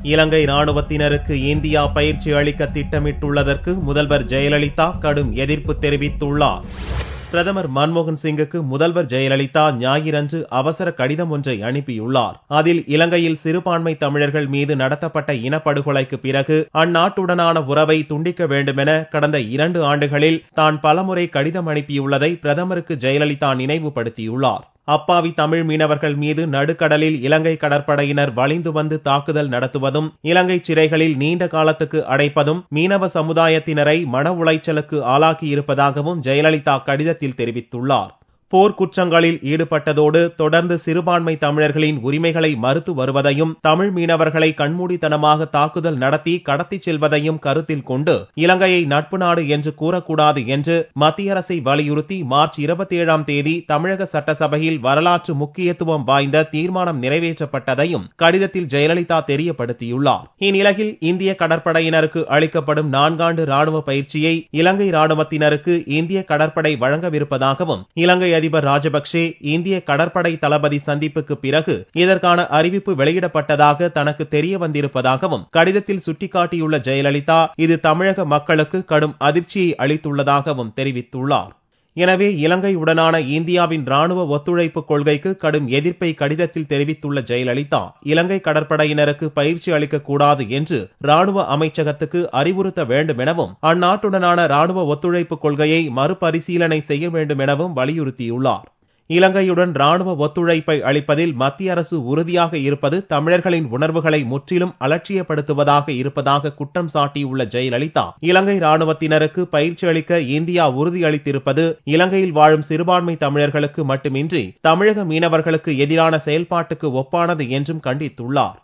இலங்கை ராணுவத்தினருக்கு India பயிற்சி அளிக்க திட்டமிட்டுள்ளதற்கு முதல்வர் ஜெயலலிதா கடும் எதிர்ப்பு தெரிவித்துள்ளார். பிரதமர் மன்மோகன் சிங்குக்கு முதல்வர் ஜெயலலிதா ஞாயிறன்று அவசர கடிதம் ஒன்றை அனுப்பியுள்ளார். அதில் இலங்கையில் சிறுபான்மை தமிழர்கள் மீது நடத்தப்பட்ட இனப்படுகொலைக்கு பிறகு அந்நாட்டுடனான உறவை துண்டிக்க வேண்டுமென கடந்த 2 ஆண்டுகளில் தான் பலமுறை கடிதம் அனுப்பியுள்ளதை பிரதமருக்கு ஜெயலலிதா நினைவுபடுத்தியுள்ளார். அப்பாவி தமிழ் மீனவர்கள் மீது நடுக்கடலில் இலங்கை கடற்படையினர் வலிந்து வந்து தாக்குதல் நடத்துவதும், இலங்கை சிறைகளில் நீண்ட காலத்துக்கு அடைப்பதும் மீனவ சமுதாயத்தினரை மன உளைச்சலுக்கு ஆளாக்கியிருப்பதாகவும் ஜெயலலிதா கடிதத்தில் தெரிவித்துள்ளார். போர்க்குற்றங்களில் ஈடுபட்டதோடு தொடர்ந்து சிறுபான்மை தமிழர்களின் உரிமைகளை மறுத்து வருவதையும், தமிழ் மீனவர்களை கண்மூடித்தனமாக தாக்குதல் நடத்தி கடத்திச் செல்வதையும் கருத்தில் கொண்டு இலங்கையை நட்பு நாடு என்று கூறக்கூடாது என்று மத்திய அரசை வலியுறுத்தி மார்ச் 27ஆம் தேதி தமிழக சட்டசபையில் வரலாற்று முக்கியத்துவம் வாய்ந்த தீர்மானம் நிறைவேற்றப்பட்டதையும் கடிதத்தில் ஜெயலலிதா தெரியப்படுத்தியுள்ளார். இந்நிலையில் இந்திய கடற்படையினருக்கு அளிக்கப்படும் 4 ஆண்டு ராணுவ பயிற்சியை இலங்கை ராணுவத்தினருக்கு இந்திய கடற்படை வழங்கவிருப்பதாகவும், இலங்கை அதிபர் ராஜபக்சே இந்திய கடற்படை தளபதி சந்திப்புக்கு பிறகு இதற்கான அறிவிப்பு வெளியிடப்பட்டதாக தனக்கு தெரிய வந்திருப்பதாகவும் கடிதத்தில் சுட்டிக்காட்டியுள்ள ஜெயலலிதா இது தமிழக மக்களுக்கு கடும் அதிர்ச்சியை அளித்துள்ளதாகவும் தெரிவித்துள்ளார். எனவே இலங்கையுடனான இந்தியாவின் ராணுவ ஒத்துழைப்பு கொள்கைக்கு கடும் எதிர்ப்பை கடிதத்தில் தெரிவித்துள்ள ஜெயலலிதா, இலங்கை கடற்படையினருக்கு பயிற்சி அளிக்கக்கூடாது என்று ராணுவ அமைச்சகத்துக்கு அறிவுறுத்த வேண்டும் எனவும், அந்நாட்டுடனான ராணுவ ஒத்துழைப்பு கொள்கையை மறுபரிசீலனை செய்ய வேண்டும் எனவும் வலியுறுத்தியுள்ளார். இலங்கையுடன் ராணுவ ஒத்துழைப்பை அளிப்பதில் மத்திய அரசு உறுதியாக இருப்பது தமிழர்களின் உணர்வுகளை முற்றிலும் அலட்சியப்படுத்துவதாக இருப்பதாக குற்றம் சாட்டியுள்ள ஜெயலலிதா, இலங்கை ராணுவத்தினருக்கு பயிற்சி அளிக்க இந்தியா உறுதியளித்திருப்பது இலங்கையில் வாழும் சிறுபான்மை தமிழர்களுக்கு மட்டுமின்றி தமிழக மீனவர்களுக்கு எதிரான செயல்பாட்டுக்கு ஒப்பானது என்றும் கண்டித்துள்ளார்.